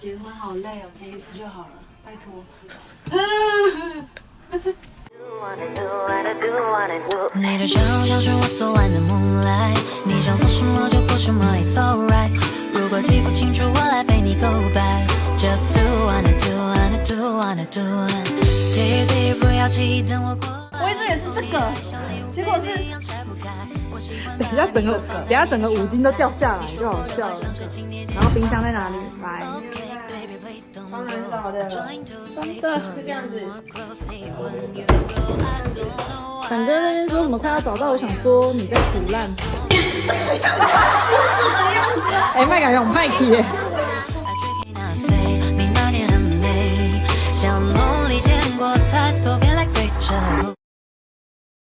结婚好累哦，结一次就好了，拜托。你的笑像是我昨晚的 moonlight， 你想做什么就做什么 ，It's alright。如果记不清楚，我来陪你 go back。Just do wanna do wanna do wanna do。不要急，等我过来。我一直也是这个，结果是等一下整个五斤都掉下来，就好笑了。然后冰箱在哪里？来，超难找的，真的。就这样子。反哥那边说什么快要找到，我想说你在胡乱。哎，麦感觉我麦皮耶。